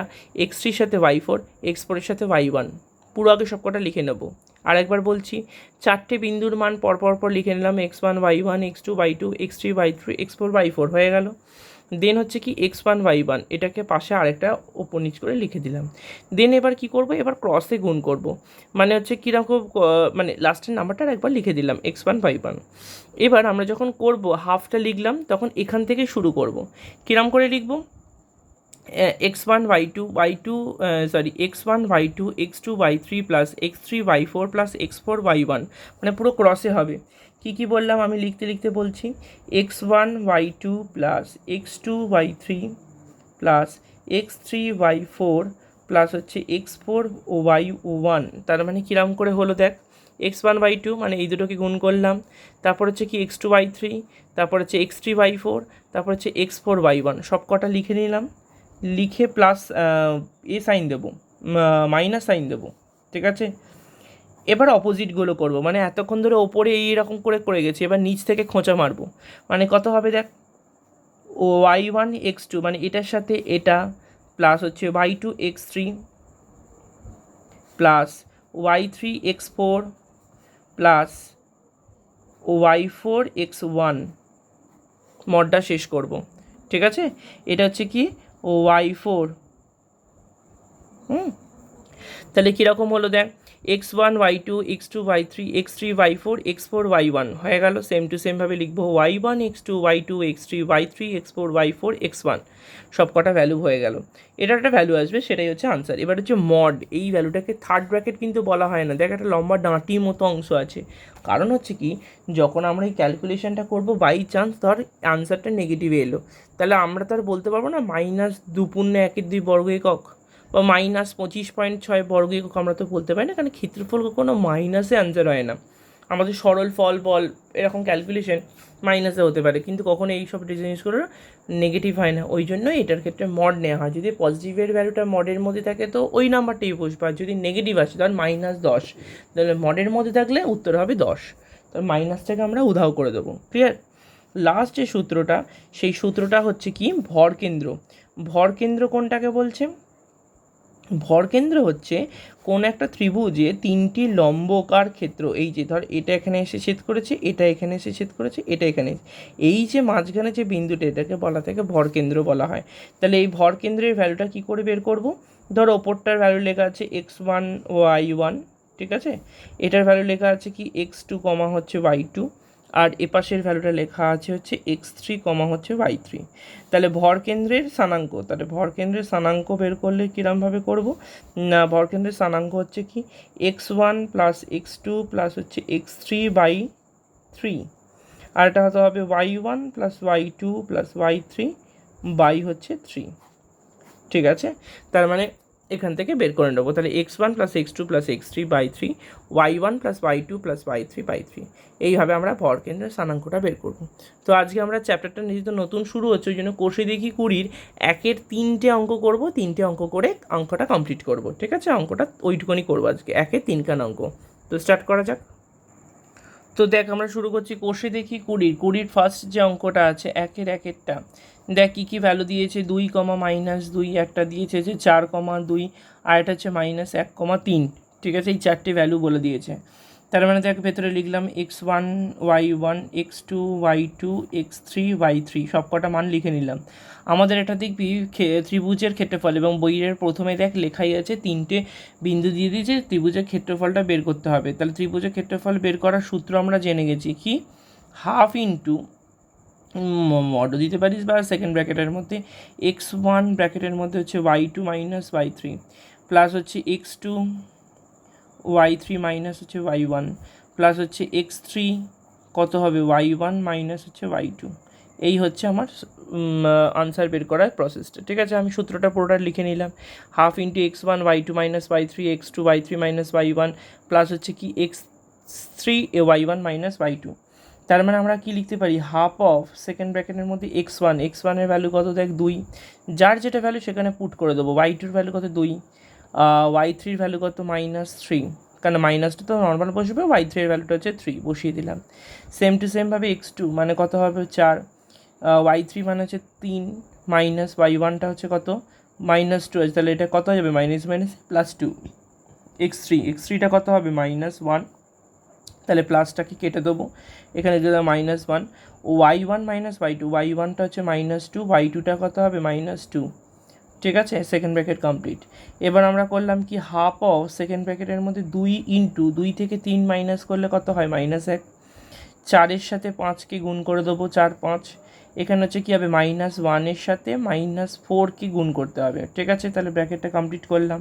A: x3 সাথে y4, x4 সাথে y1, পুরো আগে সবকটা লিখে নেব। আর একবার বলছি, চারটে বিন্দুর মান পর লিখে নিলাম, x1 y1, x2 y2, x3 y3, x4 y4 হয়ে গেল। দেন হচ্ছে কি x1 y1, এটাকে পাশে আরেকটা ওপর নিচ করে লিখে দিলাম। দেন এবার কি করব? এবার ক্রসে গুণ করব। মানে হচ্ছে কীরকম, মানে লাস্টের নাম্বারটা একবার লিখে দিলাম x1 y1। এবার আমরা যখন করব হাফটা লিখলাম, তখন এখান থেকে শুরু করব। কিরম করে লিখব? x1 y2 x1 y2 x2 y3 plus x3 y4 plus x4 y1, মানে পুরো ক্রসে হবে। কি বললাম আমি লিখতে বলছি, x1 y2 plus x2 y3 plus x3 y4 plus হচ্ছে x4 y1। তার মানে কিরম করে হলো দেখ, x1 y2 মানে এই দুটোকে গুণ করলাম, তারপর হচ্ছে কি x2 y3, তারপর হচ্ছে x3 y4, তারপর হচ্ছে x4 y1, সব কটা লিখে নিলাম। লিখে প্লাস সাইন দেবো, মাইনাস সাইন দেবো। ঠিক আছে, এবার অপোজিটগুলো করব। মানে এতক্ষণ ধরে ওপরে এইরকম করে গেছি, এবার নিচ থেকে খোঁচা মারবো। মানে কত হবে দেখ, y1 x2 মানে এটার সাথে এটা, প্লাস হচ্ছে y2 x3 plus y3 x4 plus y4 x1, মডটা শেষ করব। ঠিক আছে, এটা হচ্ছে কি y4। তাহলে কীরকম হলো দেখ, x1 y2 x2 y3 x3 y4 x4 y1 হয়ে গেল। সেম টু সেমভাবে লিখবো y1 x2 y2 x3 y3 x4 y4 x1, সব কটা ভ্যালু হয়ে গেল। এটা একটা ভ্যালু আসবে, সেটাই হচ্ছে আনসার। এবার হচ্ছে মড, এই ভ্যালুটাকে থার্ড ব্র্যাকেট কিন্তু বলা হয় না। দেখ, একটা লম্বা ডাঁটির মতো অংশ আছে। কারণ হচ্ছে কি, যখন আমরা এই ক্যালকুলেশনটা করবো, বাই চান্স ধর আনসারটা নেগেটিভে এলো, তাহলে আমরা তো আর বলতে পারবো না -2.1 বর্গ একক বা -25.6 বর্গ একক, আমরা তো বলতে পারি না, কারণ ক্ষেত্রফল কোনো মাইনাসে আনসার হয় না। আমাদের সরল ফল এরকম ক্যালকুলেশন মাইনাসে হতে পারে, কিন্তু কখনো এই সব জিনিস করে নেগেটিভ হয় না। ওই জন্য এটার ক্ষেত্রে মড নেওয়া হয়। যদি পজিটিভের ভ্যালুটা মডের মধ্যে থাকে তো ওই নাম্বারটাই বসবে, আর যদি নেগেটিভ আসে ধর -10, তাহলে মডের মধ্যে থাকলে উত্তর হবে 10, তো মাইনাসটাকে আমরা উধাও করে দেবো। ক্লিয়ার? লাস্ট যে সূত্রটা, সেই সূত্রটা হচ্ছে কি ভরকেন্দ্র। ভরকেন্দ্র কোনটাকে বলছে? ভরকেন্দ্র হচ্ছে কোন একটা ত্রিভুজে তিনটি লম্বকার ক্ষেত্র, এই যে ধর এটা এখানে এসে ছেদ করেছে, এটা এখানে এসে ছেদ করেছে, এটা এখানে, এই যে মাঝখানে যে বিন্দুটা, এটাকে বলা থেকে ভরকেন্দ্র বলা হয়। তাহলে এই ভরকেন্দ্রের ভ্যালুটা কি করে বের করব? ধর ওপরটার ভ্যালু লেখা আছে x1 y1, ঠিক আছে, এটার ভ্যালু লেখা আছে কি x2 হচ্ছে y2, আর এপাশের ভ্যালুটা লেখা আছে হচ্ছে x3 হচ্ছে y3। তাহলে ভরকেন্দ্রের স্থানাঙ্ক, তাহলে ভরকেন্দ্রের স্থানাঙ্ক বের করলে কীরমভাবে করব না, ভরকেন্দ্রের স্থানাঙ্ক হচ্ছে কি x1 প্লাস x2 প্লাস হচ্ছে x3/3, আর এটা হতে হবে y1 plus y2 plus y3 by হচ্ছে 3। ঠিক আছে, তার মানে এখান থেকে বের করে নেবো। তাহলে x1 plus x2 plus x3/3, y1 plus y2 plus y3/3, এইভাবে আমরা ভরকেন্দ্রের স্থানাঙ্কটা বের করব। তো আজকে আমরা চ্যাপ্টারটা যেহেতু নতুন শুরু হচ্ছে, ওই জন্য কোষে দেখি 20 একের 3টে অঙ্ক করব, 3টে অঙ্ক করে অঙ্কটা কমপ্লিট করব। ঠিক আছে, অঙ্কটা ওইটুকুনি করবো আজকে, একের 3খান অঙ্ক। তো স্টার্ট করা যাক। তো দেখ, আমরা শুরু করছি কোষে দেখি 20 ফার্স্ট যে অঙ্কটা আছে একেরটা। দেখ কী ভ্যালু দিয়েছে, 2, -2, একটা দিয়েছে যে 4, 2, আর এটা হচ্ছে -1, 3। ঠিক আছে, এই চারটে ভ্যালু বলে দিয়েছে। তার মানে দেখ, ভেতরে লিখলাম x1 y1 x2 y2 x3 y3, সব কটা মান লিখে নিলাম। আমাদের এটা দেখবি ত্রিভুজের ক্ষেত্রফল, এবং বইয়ের প্রথমে দেখ লেখাই আছে 3টে বিন্দু দিয়ে দিয়েছে, ত্রিভুজের ক্ষেত্রফলটা বের করতে হবে। তাহলে ত্রিভুজের ক্ষেত্রফল বের করার সূত্র আমরা জেনে গেছি, কি হাফ ইন্টু মডও দিতে পারিস, বা সেকেন্ড ব্র্যাকেটের মধ্যে x1 ব্র্যাকেটের মধ্যে হচ্ছে y2 মাইনাস y3 প্লাস হচ্ছে x2 y3 মাইনাস হচ্ছে y1 প্লাস হচ্ছে x3 কত হবে y1 মাইনাস হচ্ছে y2। এই হচ্ছে আমার আনসার বের করার প্রসেসটা। ঠিক আছে, আমি সূত্রটা পুরোটা লিখে নিলাম। Half into X one Y two minus Y three X two Y three minus Y one plus হচ্ছে কি X three Y one minus Y two. তার মানে আমরা কি লিখতে পারি, হাফ অফ সেকেন্ড ব্র্যাকেটের মধ্যে এক্স ওয়ানের ভ্যালু কত দেখ 2, যার যেটা ভ্যালু সেখানে পুট করে দেবো। ওয়াই টুর ভ্যালু কত 2, ওয়াই থ্রির ভ্যালু কত -3, কারণ মাইনাসটা তো নর্মাল বসবে, ওয়াই থ্রির ভ্যালুটা হচ্ছে 3 বসিয়ে দিলাম। সেম টু সেমভাবে এক্স টু মানে কত হবে 4, ওয়াই থ্রি মানে হচ্ছে 3 মাইনাস ওয়াই ওয়ানটা হচ্ছে কত -2 আছে, তাহলে এটা কত হয়ে যাবে মাইনাস +2। এক্স থ্রিটা কত হবে -1, তাহলে প্লাসটাকে কেটে দেবো, এখানে দিয়ে দেবো -1, Y one minus Y two, Y ওয়ানটা হচ্ছে -2, ওয়াই টুটা কত হবে -2। ঠিক আছে, সেকেন্ড ব্র্যাকেট কমপ্লিট। এবার আমরা করলাম কি হাফ অফ সেকেন্ড ব্র্যাকেটের মধ্যে 2 ইন্টু 2 থেকে 3 মাইনাস করলে কত হয় -1, 4-এর সাথে 5কে গুণ করে দেবো, 4 5, এখানে হচ্ছে কী হবে -1-এর সাথে -4কে গুণ করতে হবে। ঠিক আছে, তাহলে ব্র্যাকেটটা কমপ্লিট করলাম।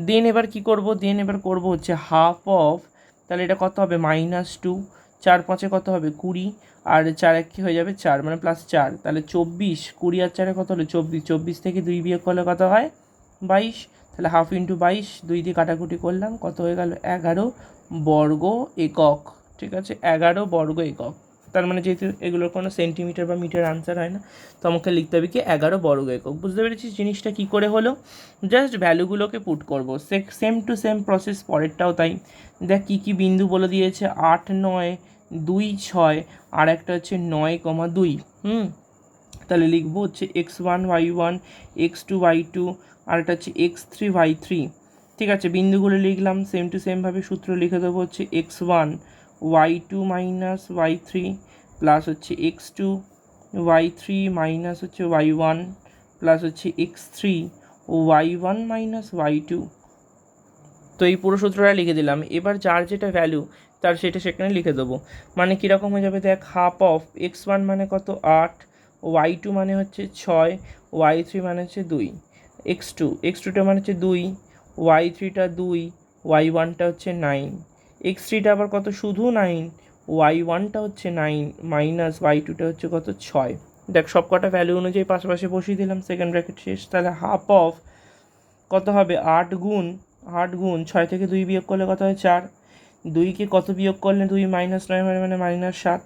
A: দেন এবার কি করব, এবার করব হচ্ছে হাফ অফ, তাহলে এটা কত হবে -2, 4 5-এ কত হবে 20, আর 4 1 হয়ে যাবে 4 মানে +4, তাহলে 24, 20 আর 4-এ কত হলো 24, 24 থেকে 2 বিয়োগ করলে কত হয় 22, তাহলে হাফ ইন্টু 22, 2 দিয়ে কাটাকুটি করলাম, কত হয়ে গেল 11 বর্গ একক। ঠিক আছে, 11 বর্গ একক। তার মানে যেহেতু এগুলোর কোনো সেন্টিমিটার বা মিটার আনসার হয় না, তো আমাকে লিখতে হবে কি 11 বর্গ একক। বুঝতে পেরেছিস জিনিসটা কী করে হলো, জাস্ট ভ্যালুগুলোকে পুট করবো, সেম টু সেম প্রসেস পরেরটাও তাই। দেখ কী কী বিন্দু বলে দিয়েছে, 8 9 2 6, আর একটা হচ্ছে 9,2। তাহলে লিখবো হচ্ছে x1 y1 x2 y2, আর একটা হচ্ছে x3 y3। ঠিক আছে, বিন্দুগুলো লিখলাম, সেম টু সেমভাবে সূত্র লিখে দেবো হচ্ছে x1 y2 minus y3 plus হচ্ছে x2 y3 মাইনাস হচ্ছে y1 প্লাস হচ্ছে x3 y1 মাইনাস y2। তো এই পুরো সূত্রটা লিখে দিলাম। এবার যার যেটা ভ্যালু তার সেটা সেখানে লিখে দেবো। মানে কীরকম হয়ে যাবে দেখ, হাফ অফ x1 মানে কত 8, y2 মানে হচ্ছে 6, y3 মানে হচ্ছে 2, x2টা মানে হচ্ছে 2, y3টা 2, y1টা হচ্ছে 9, x3টা আবার কত শুধু 9, y1টা হচ্ছে 9 মাইনাস y2টা হচ্ছে কত 6। দেখ সব কটা ভ্যালু অনুযায়ী পাশাপাশি বসিয়ে দিলাম, সেকেন্ড ব্র্যাকেট শেষ। তাহলে হাফ অফ কত হবে 8 গুণ 6 থেকে 2 বিয়োগ করলে কত হয় 4, 2কে কত বিয়োগ করলে 2 -9 হয় মানে -7,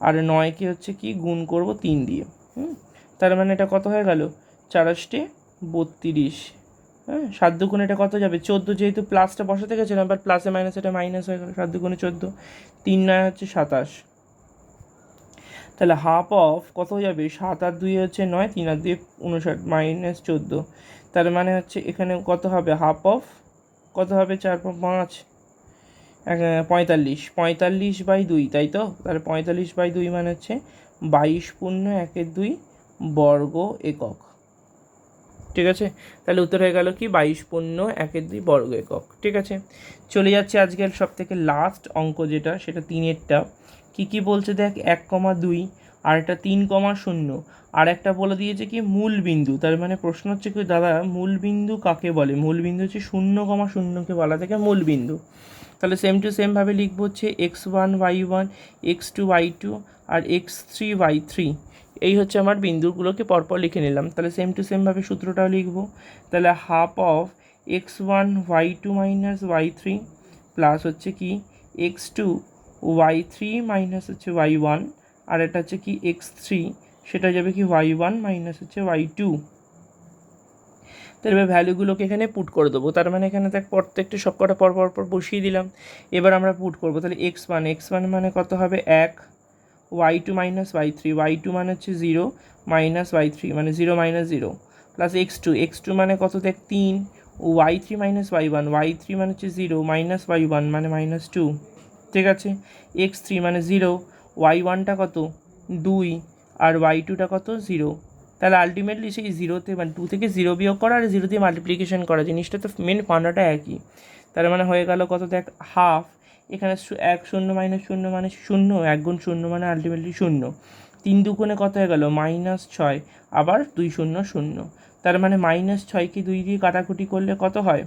A: আর 9কে হচ্ছে কি গুণ করব 3 দিয়ে। তার মানে এটা কত হয়ে গেল 4 8 32। 7 দুগুণে এটা কত যাবে 14, যেহেতু প্লাসটা বসাতে গেছিলাম বাট প্লাসে মাইনাস এটা মাইনাস হয়ে গেল, 7 দুগুণে 14, 3 9 হচ্ছে 27। তাহলে হাফ অফ কত হয়ে যাবে 7 আর 2 হচ্ছে 9, 3 আর 2 59 -14। তার মানে হচ্ছে এখানে কত হবে হাফ অফ কত হবে 4 5 45/2, তাই তো। তাহলে 45/2 মানে হচ্ছে 22.1/2 বর্গ একক। ঠিক আছে, তাহলে উত্তর হয়ে গেল কি 22.1/2 বর্গ একক। ঠিক আছে, চলে যাচ্ছে আজকের সব থেকে লাস্ট অঙ্ক যেটা, সেটা 3-এরটা। কী বলছে দেখ, 1,2, আর একটা 3,0, আর একটা বলে দিয়েছে কি মূল বিন্দু। তার মানে প্রশ্ন হচ্ছে কি দাদা মূল বিন্দু কাকে বলে, মূল বিন্দু হচ্ছে 0,0কে বলা থাকে মূল বিন্দু। তাহলে সেম টু সেমভাবে লিখবো হচ্ছে x1 y1 x2 y2 আর x3 y3। এই হচ্ছে আমার বিন্দুগুলোকে পরপর লিখে নিলাম। তাহলে সেম টু সেমভাবে সূত্রটাও লিখবো। তাহলে half of x1 y2 minus y3 plus হচ্ছে কি x2 y3 মাইনাস হচ্ছে y1, আর এটা হচ্ছে কি x3, সেটা যাবে কি y1 মাইনাস হচ্ছে y2। তাহলে এবার ভ্যালুগুলোকে এখানে পুট করে দেবো। তার মানে এখানে দেখ প্রত্যেকটা সবকটা পর বসিয়ে দিলাম। এবার আমরা পুট করবো। তাহলে x1 মানে কত হবে 1, y2 মাইনাস y3, y2 মানে হচ্ছে 0 মাইনাস y3 মানে 0 মাইনাস 0 প্লাস x2 মানে কত দেখ 3, y3 মাইনাস y3 মানে হচ্ছে 0 মাইনাস y1 মানে -2। ঠিক আছে, x3 মানে 0, y1টা কত 2, আর y2টা কত 0। তাহলে আলটিমেটলি সেই 0তে মানে 2 থেকে 0 বিয়োগ করা আর 0 দিয়ে মাল্টিপ্লিকেশন করা, জিনিসটা তো মেন ফান্ডাটা একই। তার মানে হয়ে গেল কত দেখ হাফ, এখানে 1 0 মাইনাস 0 মানে 0, 1 গুণ 0 মানে আলটিমেটলি 0, 3 দুগুণে কত হয়ে গেল -6, আবার 2 0 0। তার মানে -6কে 2 দিয়ে কাটাকুটি করলে কত হয়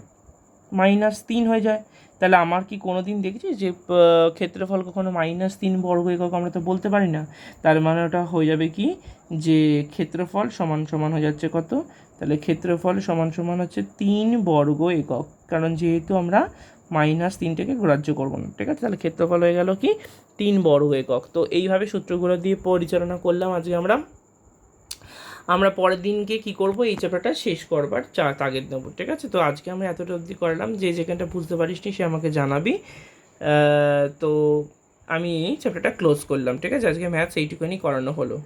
A: -3 হয়ে যায়। তাহলে আমার কি কোনো দিন দেখেছি যে ক্ষেত্রফল কখনো -3 বর্গ একক, আমরা তো বলতে পারি না। তার মানে ওটা হয়ে যাবে কি যে ক্ষেত্রফল সমান সমান হয়ে যাচ্ছে কত, তাহলে ক্ষেত্রফল সমান সমান হচ্ছে 3 বর্গ একক, কারণ যেহেতু আমরা -3টাকে গ্রাহ্য করবো না, ঠিক আছে। তাহলে ক্ষেত্রফল হয়ে গেল কি 3 বর্গ একক। তো এইভাবে সূত্রগুলো দিয়ে পরিচালনা করলাম আজকে আমরা পরের দিনকে কি করব, এই চ্যাপ্টারটা শেষ করবার তাগিদ নেবো, ঠিক আছে। তো আজকে আমরা এতটা অবধি করলাম, যে যেখানটা বুঝতে পারিস নি সে আমাকে জানাবি। তো আমি এই চ্যাপ্টারটা ক্লোজ করলাম, ঠিক আছে। আজকে ম্যাথস এইটুকুনি করানো হলো।